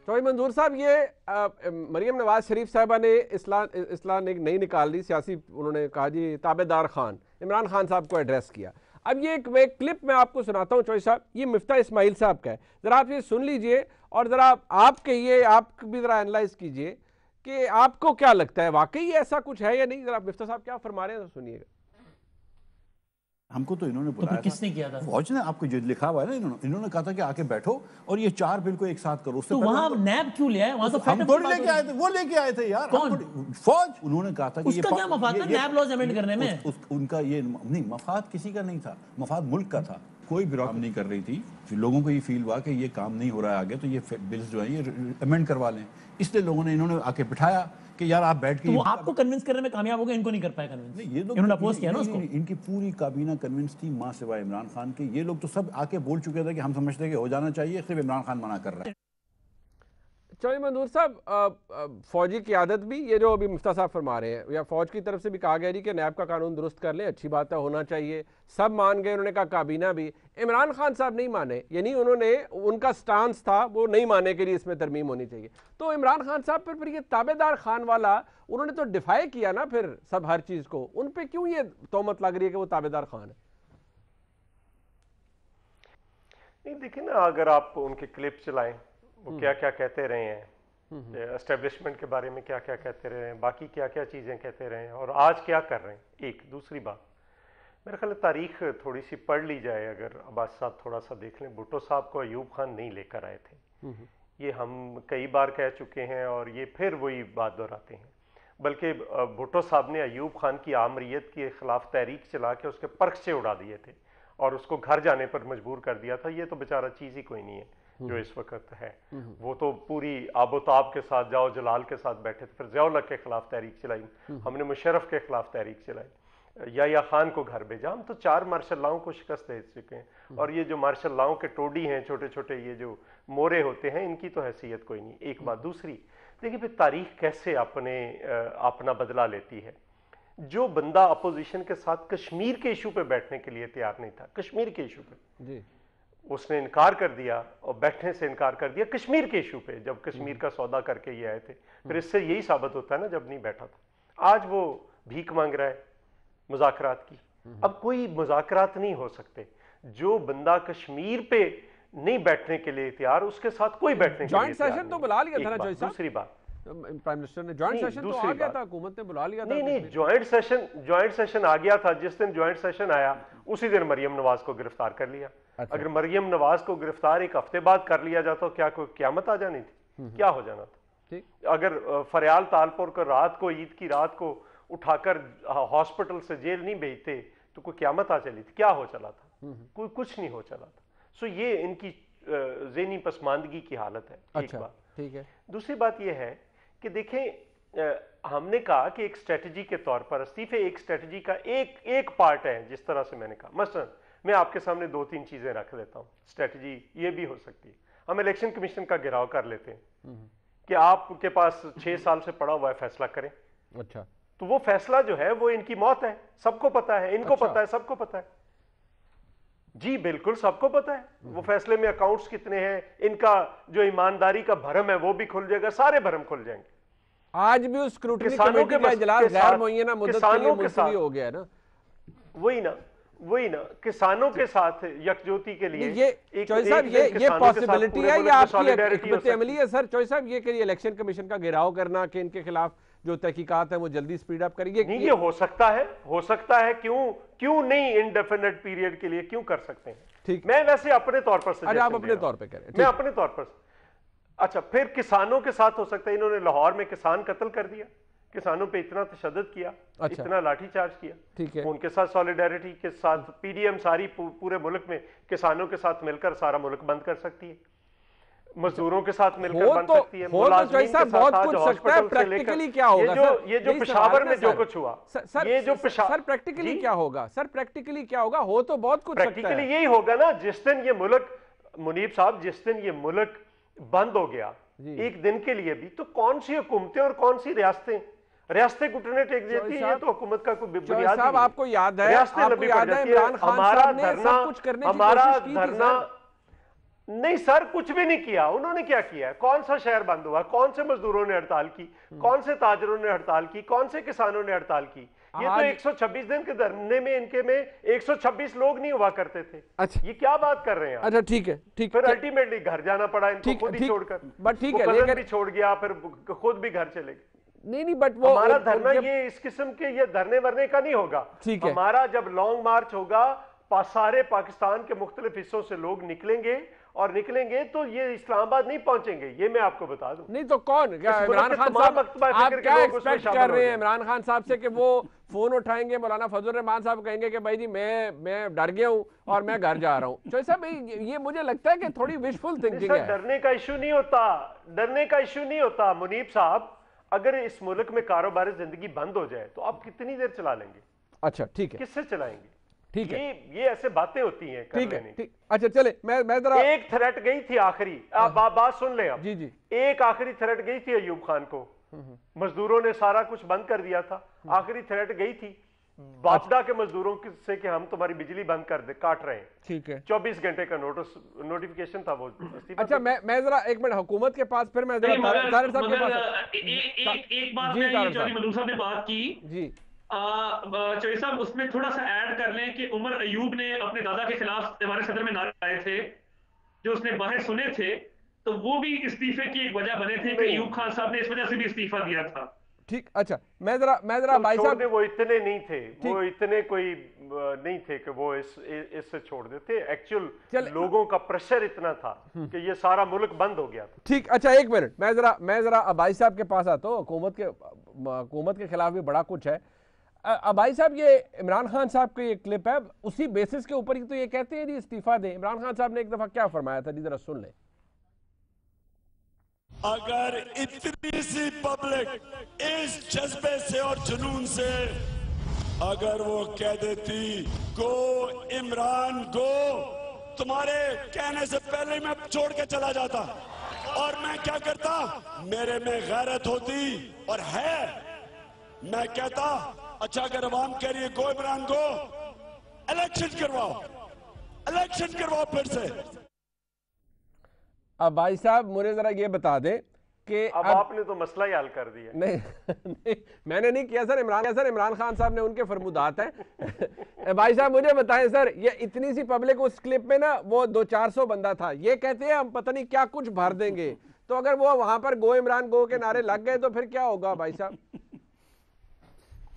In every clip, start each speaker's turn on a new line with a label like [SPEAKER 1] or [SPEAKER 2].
[SPEAKER 1] तो मंजूर साहब, ये मरियम नवाज शरीफ साहबा ने इस्लाम एक नई निकाल दी सियासी, उन्होंने कहा जी ताबेदार खान, इमरान खान साहब को एड्रेस किया। अब ये एक क्लिप मैं आपको सुनाता हूँ चौधरी साहब, ये मिफ्ता इस्माइल साहब का है, ज़रा आप ये सुन लीजिए और ज़रा आप कहिए, आप भी ज़रा एनालाइज कीजिए कि आपको क्या लगता है, वाकई ऐसा कुछ है या नहीं। ज़रा मिफ्ता साहब क्या फरमा रहे हैं सुनिएगा।
[SPEAKER 2] हमको तो इन्होंने बुलाया
[SPEAKER 3] तो किसने किया था?
[SPEAKER 2] फौज ने, आपको जो लिखा हुआ है ना, इन्होंने कहा था कि आके बैठो और ये 4 बिल को एक साथ करो।
[SPEAKER 3] तो वहां नैब क्यों ले आए? वहां तो
[SPEAKER 2] हम थोड़ी लेके आए थे, वो लेके आए थे यार।
[SPEAKER 3] कौन?
[SPEAKER 2] फौज। उन्होंने कहा था कि
[SPEAKER 3] उसका क्या मफाद था नैब लॉज अमेंड करने में?
[SPEAKER 2] उनका ये नहीं, मफाद किसी का नहीं था, मफाद मुल्क का था। कोई ब्यूरोक्रेसी नहीं कर रही थी। लोगों को ये फील हुआ कि ये काम नहीं हो रहा है आगे, तो ये बिल्स जो है ये अमेंड करवा लें। इसलिए लोगों ने, इन्होंने आके बिठाया कि यार आप बैठ के।
[SPEAKER 3] तो वो आपको कन्विंस करने में कामयाब हो गए, इनको नहीं कर पाए कन्विंस।
[SPEAKER 2] नहीं, ये लोग
[SPEAKER 3] इन्होंने अपोज किया ना उसको।
[SPEAKER 2] इनकी पूरी काबीना कन्विंस थी, मां सिवाय इमरान खान के। ये लोग तो सब आके बोल चुके थे कि हम समझते हैं कि हो जाना चाहिए, सिर्फ इमरान खान मना कर रहा है।
[SPEAKER 1] चौधरी मंजूर साहब, फौजी क़यादत भी, ये जो अभी मुफ्ता साहब फरमा रहे हैं, या फौज की तरफ से भी कहा गया जी कि नैब का कानून दुरुस्त कर लें, अच्छी बात है, होना चाहिए, सब मान गए। उन्होंने कहा काबीना भी, इमरान खान साहब नहीं माने, यानी उन्होंने, उनका स्टांस था वो नहीं माने के लिए इसमें तरमीम होनी चाहिए। तो इमरान खान साहब पर फिर ये ताबेदार खान वाला, उन्होंने तो डिफाई किया ना फिर सब हर चीज़ को, उन पर क्यों ये तोहमत लग रही है कि वो ताबेदार खान है?
[SPEAKER 4] नहीं, देखिए ना, अगर आप उनके क्लिप चलाएं, वो क्या क्या कहते रहे हैं, एस्टेब्लिशमेंट के बारे में क्या क्या कहते रहे हैं, बाकी क्या क्या चीज़ें कहते रहे हैं, और आज क्या कर रहे हैं। एक दूसरी बात, मेरे ख्याल तारीख थोड़ी सी पढ़ ली जाए, अगर अब्बास साहब थोड़ा सा देख लें, भुट्टो साहब को अयूब खान नहीं लेकर आए थे। ये हम कई बार कह चुके हैं और ये फिर वही बात दोहराते हैं। बल्कि भुट्टो साहब ने अयूब खान की आमरीत के खिलाफ तहरीक चला के उसके परखचे उड़ा दिए थे और उसको घर जाने पर मजबूर कर दिया था। ये तो बेचारा चीज़ ही कोई नहीं है जो इस वक्त है। वो तो पूरी आबोताब के साथ, जाओ जलाल के साथ बैठे थे, फिर ज़ियाउल हक के खिलाफ तहरीक चलाई, हमने मुशर्रफ के खिलाफ तहरीक चलाई, या खान को घर भेजा। हम तो 4 मार्शल लाओं को शिकस्त दे चुके हैं, और ये जो मार्शल लाओं के टोडी हैं, छोटे छोटे ये जो मोरे होते हैं, इनकी तो हैसियत कोई नहीं। एक बात। दूसरी, देखिए फिर तारीख कैसे अपना बदला लेती है। जो बंदा अपोजिशन के साथ कश्मीर के इशू पे बैठने के लिए तैयार नहीं था, कश्मीर के इशू पे जी, उसने इनकार कर दिया और बैठने से इनकार कर दिया कश्मीर के इशू पे, जब कश्मीर का सौदा करके ये आए थे। फिर इससे यही साबित होता है ना, जब नहीं बैठा था। आज वो भीख मांग रहा है मुज़ाकरात की। अब कोई मुज़ाकरात नहीं हो सकते। जो बंदा कश्मीर पे नहीं बैठने के लिए तैयार, उसके साथ कोई बैठने के लिए
[SPEAKER 1] जॉइंट सेशन तो बुला लिया था ना।
[SPEAKER 4] दूसरी बात,
[SPEAKER 1] प्राइम मिनिस्टर ने जॉइंट सेशन तो आ गया था, हुकूमत ने बुला लिया था।
[SPEAKER 4] नहीं, जॉइंट सेशन आ गया था। जिस दिन जॉइंट सेशन आया उसी दिन मरियम नवाज को गिरफ्तार कर लिया। अच्छा। अगर मरियम नवाज को गिरफ्तार एक हफ्ते बाद कर लिया जाता तो क्या कोई क्यामत आ जानी थी? क्या हो जाना था? अगर फरियाल तालपुर को रात को, ईद की रात को उठाकर हॉस्पिटल से जेल नहीं भेजते तो कोई क्यामत आ चली थी? क्या हो चला था? कोई कुछ नहीं हो चला था। सो ये इनकी ज़हनी पसमानदगी की हालत है।
[SPEAKER 1] अच्छा,
[SPEAKER 4] एक बात।
[SPEAKER 1] ठीक है।
[SPEAKER 4] दूसरी बात यह है कि देखें, हमने कहा कि एक स्ट्रेटजी के तौर पर इस्तीफे एक स्ट्रेटजी का एक पार्ट है। जिस तरह से मैंने कहा, मसलन मैं आपके सामने 2-3 चीजें रख देता हूं। स्ट्रेटजी ये भी हो सकती है, हम इलेक्शन कमीशन का घेराव कर लेते हैं कि आपके पास 6 साल से पड़ा हुआ है, फैसला करें।
[SPEAKER 1] अच्छा,
[SPEAKER 4] तो वो फैसला जो है वो इनकी मौत है, सबको पता है, इनको पता है, सबको पता है। जी बिल्कुल, सबको पता है। वो फैसले में अकाउंट्स कितने हैं, इनका जो ईमानदारी का भरम है वो भी खुल जाएगा, सारे भरम खुल जाएंगे।
[SPEAKER 1] आज भी उस स्क्रूटनी कमेटी का इजलास गैर मुअय्यना मुद्दत के लिए मुलतवी हो गया है ना।
[SPEAKER 4] वही ना, किसानों के साथ यकजोती के लिए
[SPEAKER 1] ये चौधरी साहब, ये पॉसिबिलिटी है या आपकी हिकमत अमली है सर? चौधरी साहब, ये करिए इलेक्शन कमीशन का घेराव करना कि इनके खिलाफ जो तहकीकात है वो जल्दी स्पीड अप करेंगे।
[SPEAKER 4] नहीं, ये हो सकता है। क्यों नहीं इनडेफिनेट पीरियड के लिए क्यों कर सकते हैं? ठीक, मैं वैसे अपने तौर पर
[SPEAKER 1] आप अपने तौर पर करें।
[SPEAKER 4] मैं अपने तौर पर। अच्छा, फिर किसानों के साथ हो सकता है। इन्होंने लाहौर में किसान कत्ल कर दिया, किसानों पे इतना तशद्दुद किया, अच्छा, इतना लाठीचार्ज किया, ठीक है। उनके साथ सॉलिडारिटी के साथ पीडीएम सारी पूरे मुल्क में किसानों के साथ मिलकर सारा मुल्क बंद कर सकती है, मजदूरों के साथ मिलकर बन सकती है, मुलाजिमीन के साथ।
[SPEAKER 1] बहुत कुछ सकता है। प्रैक्टिकली क्या होगा
[SPEAKER 4] ये जो पेशावर में जो कुछ हुआ, ये जो
[SPEAKER 1] सर प्रैक्टिकली क्या होगा? सर प्रैक्टिकली क्या होगा? हो तो बहुत कुछ सकता है।
[SPEAKER 4] प्रैक्टिकली यही होगा ना, जिस दिन ये मुल्क, मुनीब साहब, जिस दिन ये मुल्क बंद हो गया एक दिन के लिए भी, तो कौन सी हुकूमतें और कौन सी रियासतें घुटने टेक देती है? ये तो हुकूमत का कोई बुनियाद नहीं।
[SPEAKER 1] आपको याद है,
[SPEAKER 4] रियासतें लंबी पड़ जाती है। हमारा धरना नहीं सर, कुछ भी नहीं किया। उन्होंने क्या किया? कौन सा शहर बंद हुआ? कौन से मजदूरों ने हड़ताल की? कौन से ताजरों ने हड़ताल की? कौन से किसानों ने हड़ताल की? ये तो 126 दिन के धरने में इनके में 126 लोग नहीं हुआ करते थे।
[SPEAKER 1] अच्छा,
[SPEAKER 4] ये क्या बात कर रहे हैं आप?
[SPEAKER 1] अच्छा ठीक है, ठीक।
[SPEAKER 4] फिर अल्टीमेटली घर जाना पड़ा इनको, खुद ही छोड़कर।
[SPEAKER 1] बट ठीक है,
[SPEAKER 4] लेकिन भी छोड़ गया, फिर खुद भी घर चले गए।
[SPEAKER 1] नहीं, बट वो
[SPEAKER 4] हमारा धरना ये इस किस्म के ये धरने वरने का नहीं होगा।
[SPEAKER 1] ठीक है।
[SPEAKER 4] हमारा जब लॉन्ग मार्च होगा, सारे पाकिस्तान के मुख्तलिफ हिस्सों से लोग निकलेंगे, और निकलेंगे तो ये इस्लामाबाद नहीं पहुंचेंगे, ये मैं आपको बता दूं।
[SPEAKER 1] नहीं तो कौन, क्या इमरान खान साहब, आप क्या एक्सपेक्ट कर रहे हैं इमरान खान साहब से कि वो फोन उठाएंगे, मौलाना फजल रहमान साहब कहेंगे कि भाई जी मैं डर गया हूं और मैं घर जा रहा हूं? तो साहब ये मुझे लगता है कि थोड़ी विशफुल थिंकिंग है।
[SPEAKER 4] डरने का इशू नहीं होता, डरने का इशू नहीं होता मुनीब साहब। अगर इस मुल्क में कारोबार जिंदगी बंद हो जाए तो आप कितनी देर चला लेंगे?
[SPEAKER 1] अच्छा ठीक है,
[SPEAKER 4] किससे चलाएंगे?
[SPEAKER 1] ठीक है,
[SPEAKER 4] ये ऐसे बातें होती हैं।
[SPEAKER 1] ठीक है, ठीक। अच्छा चले, मैं जरा
[SPEAKER 4] एक थ्रेट गई थी आखिरी, आप बात सुन लें आप।
[SPEAKER 1] जी जी।
[SPEAKER 4] एक आखिरी थ्रेट गई थी अयूब खान को, मजदूरों ने सारा कुछ बंद कर दिया था। आखिरी थ्रेट गई थी बापडा के मजदूरों से कि हम तुम्हारी बिजली बंद कर दे, काट रहे हैं।
[SPEAKER 1] ठीक है,
[SPEAKER 4] 24 घंटे का नोटिफिकेशन था वो।
[SPEAKER 1] अच्छा मैं जरा एक मिनट हुकूमत के पास, फिर मैं जरा तारिक साहब के पास।
[SPEAKER 5] एक बात में चौधरी मधु साहब ने बात की
[SPEAKER 1] जी,
[SPEAKER 5] चौधरी साहब, उसमें थोड़ा सा ऐड कर लें कि उमर अयूब ने अपने दादा के खिलाफ हमारे सदर में नारे आए थे, जो उसने बाहर सुने थे, तो वो भी इस्तीफे की एक वजह बने थे कि अयूब खान साहब ने इस वजह से भी इस्तीफा दिया था।
[SPEAKER 1] ठीक। अच्छा मैं जरा भाई साहब,
[SPEAKER 4] वो इतने नहीं थे, वो इतने कोई नहीं थे कि वो इससे छोड़ देते। एक्चुअल लोगों का प्रेशर इतना था कि ये सारा मुल्क बंद हो गया था।
[SPEAKER 1] ठीक। अच्छा एक मिनट, मैं जरा भाई साहब के पास आता हूँ। हुकूमत के खिलाफ भी बड़ा कुछ है। भाई साहब, ये इमरान खान साहब की एक क्लिप है, उसी बेसिस के ऊपर ही तो ये कहते हैं जी इस्तीफा दें। इमरान खान साहब ने एक दफा क्या फरमाया था, जी जरा सुन लें।
[SPEAKER 6] अगर इतनी सी पब्लिक इस जज्बे से और जुनून से अगर वो कह देती गो इमरान गो, तुम्हारे कहने से पहले मैं छोड़ के चला जाता, और मैं क्या करता, मेरे में गैरत होती और है, मैं कहता अच्छा अगर अवाम कह रही है गो इमरान गो, इलेक्शन करवाओ फिर से।
[SPEAKER 1] अब भाई साहब मुझे जरा ये बता दें कि
[SPEAKER 4] अब आपने तो मसला ही हल कर दिया।
[SPEAKER 1] नहीं, मैंने नहीं किया सर। इमरान खान साहब ने, उनके फरमुदात हैं। भाई साहब मुझे बताएं सर, ये इतनी सी पब्लिक, उस क्लिप में ना वो 200-400 बंदा था, ये कहते हैं हम पता नहीं क्या कुछ भर देंगे, तो अगर वो वहां पर गो इमरान गो के नारे लग गए तो फिर क्या होगा भाई साहब?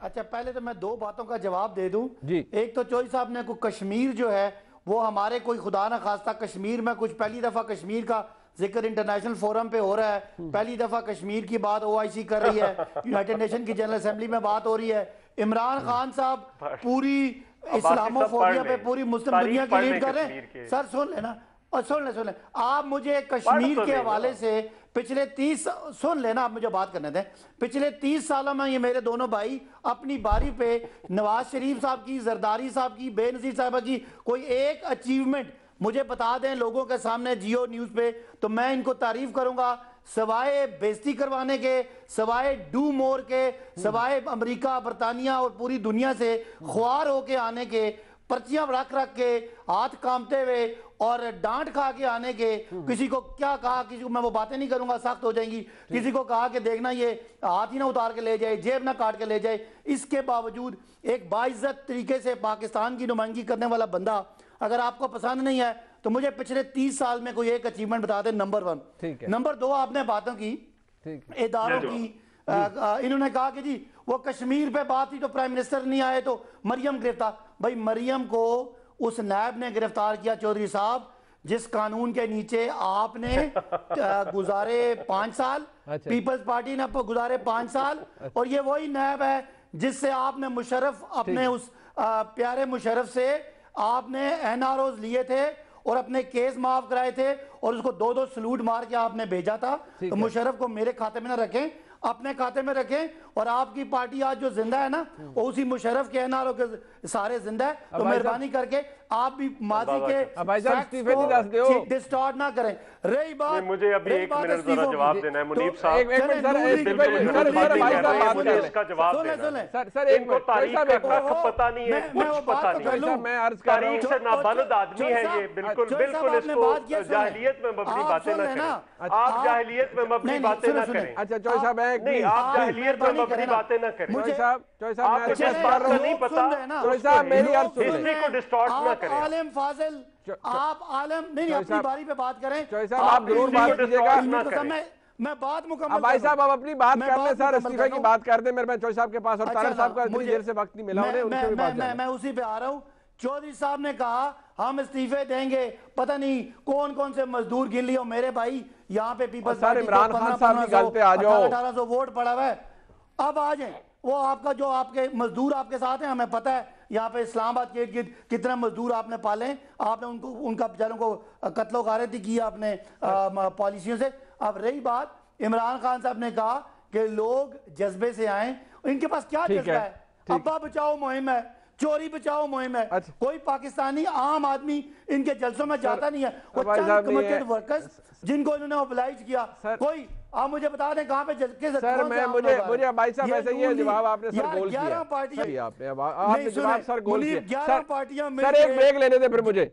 [SPEAKER 7] अच्छा पहले तो मैं दो बातों का जवाब दे दूं
[SPEAKER 1] जी।
[SPEAKER 7] एक तो चौधरी साहब ने कोई कश्मीर जो है वो हमारे कोई खुदा ना खास्ता कश्मीर में कुछ पहली दफा कश्मीर का जिक्र इंटरनेशनल फोरम पे हो रहा है, पहली दफा कश्मीर की बात OIC कर रही है, यूनाइटेड नेशन की जनरल असेंबली में बात हो रही है। इमरान खान साहब पूरी इस्लामोफोबिया पे पूरी मुस्लिम दुनिया की लीड कर रहे हैं। सर सुन लेना, और सुन ले आप मुझे कश्मीर के हवाले से पिछले 30 सुन लेना, आप मुझे बात करने दें। पिछले 30 सालों में ये मेरे दोनों भाई अपनी बारी पे नवाज शरीफ साहब की, जरदारी साहब की, बेनजीर साहब की कोई एक अचीवमेंट मुझे बता दें लोगों के सामने जियो न्यूज पे, तो मैं इनको तारीफ करूंगा। सवाए बेइज्जती करवाने के, सवाए डू मोर के, सवाए अमेरिका, बरतानिया और पूरी दुनिया से ख्वार होके आने के, पर्चियां रख के हाथ कांपते हुए और डांट खा के आने के, किसी को क्या कहा, किसी को मैं वो बातें नहीं करूंगा सख्त हो जाएंगी, किसी को कहा कि देखना ये हाथ ही ना उतार के ले जाए, जेब ना काट के ले जाए। इसके बावजूद एक बाइज्जत तरीके से पाकिस्तान की नुमाइंदगी करने वाला बंदा अगर आपको पसंद नहीं है तो मुझे पिछले 30 साल में कोई एक अचीवमेंट बता दें। नंबर 1। नंबर 2 आपने बातों की इदारों की, इन्होंने कहा कि जी वो कश्मीर पे बात थी तो प्राइम मिनिस्टर नहीं आए तो मरियम गिरफ्तार। भाई मरियम को उस नैब ने गिरफ्तार किया चौधरी साहब जिस कानून के नीचे आपने गुजारे 5 साल, पीपल्स पार्टी ने गुजारे 5 साल, और ये वही नैब है जिससे आपने मुशर्रफ अपने उस प्यारे मुशर्रफ से आपने NROs लिए थे और अपने केस माफ कराए थे और उसको 2-2 सलूट मार के आपने भेजा था। तो मुशर्रफ को मेरे खाते में ना रखें, अपने खाते में रखें और आपकी पार्टी आज जो जिंदा है ना वो उसी मुशर्रफ के एनआरओ के सारे जिंदा है। तो मेहरबानी करके आप भी माजी के डिस्टॉर्ट ना करें। रही बात,
[SPEAKER 4] मुझे अभी 1 मिनट जरा जवाब देना है मुनीब साहब।
[SPEAKER 1] एक मिनट
[SPEAKER 4] इसका जवाब देना है। इनको तारीख का पता नहीं है, कुछ पता नहीं है।
[SPEAKER 1] मैं अर्ज कर रहा हूं,
[SPEAKER 4] तारीख से नाबालिग आदमी है ये, बिल्कुल बिल्कुल इसको जाहिलियत में मबनी बातें ना करें। आप जाहिलियत में मबनी बातें ना करें।
[SPEAKER 1] अच्छा चौधरी साहब,
[SPEAKER 4] नहीं, आप जाहिलियत में मबनी बातें ना करें।
[SPEAKER 1] चौधरी साहब
[SPEAKER 4] आपको जिस बात का नहीं पता,
[SPEAKER 1] चौधरी साहब मेरी अर्ज सुन
[SPEAKER 4] हिस्ट्री को डिस्टॉर्ट ना करें।
[SPEAKER 7] आलिम फाजिल, आप आलम नहीं, अपनी बारी पे बात करें।
[SPEAKER 1] चौधरी साहब आप जरूर बात कीजिएगा।
[SPEAKER 7] मैं बात मुकम्मल
[SPEAKER 1] भाई साहब आप अपनी बात कर ले सर, इस्तीफे की बात कर दे। मेरे मैं चौधरी साहब के पास और तारक साहब का इतनी देर से वक्त नहीं मिला उन्हें, उनसे भी बात
[SPEAKER 7] मैं उसी पे आ रहा हूँ। चौधरी साहब ने कहा हम इस्तीफे देंगे, पता नहीं कौन कौन से मजदूर गिन लियो। मेरे भाई यहाँ पे पीपल्स
[SPEAKER 1] सर इमरान खान साहब की गलती आ जाओ,
[SPEAKER 7] 1800 वोट पड़ा हुआ है। अब आ जाए वो आपका जो आपके मजदूर आपके साथ हैं, हमें पता है यहाँ पे इस्लामाबाद के इर्द कितने मजदूर आपने पाले, आपने उनको उनका बेचारों को कत्लो गारती की आपने पॉलिसियों से। अब रही बात, इमरान खान साहब ने कहा कि लोग जज्बे से आए, इनके पास क्या जज्बा है? अब्बा बचाओ मुहिम है, चोरी बचाओ मुहिम है। कोई पाकिस्तानी आम आदमी इनके जलसों में जाता नहीं है। वो चंद कमिटेड वर्कर्स जिनको इन्होंने मोबिलाइज किया, कोई आप मुझे बता दें कहां पे
[SPEAKER 1] सर मैं मुझे भाई साहब ऐसे ये जवाब आपने सर गोल किया।
[SPEAKER 7] 11 पार्टियां
[SPEAKER 1] आपने जवाब सर गोल किया।
[SPEAKER 7] 11 पार्टियां
[SPEAKER 1] सर एक ब्रेक लेने दे फिर मुझे।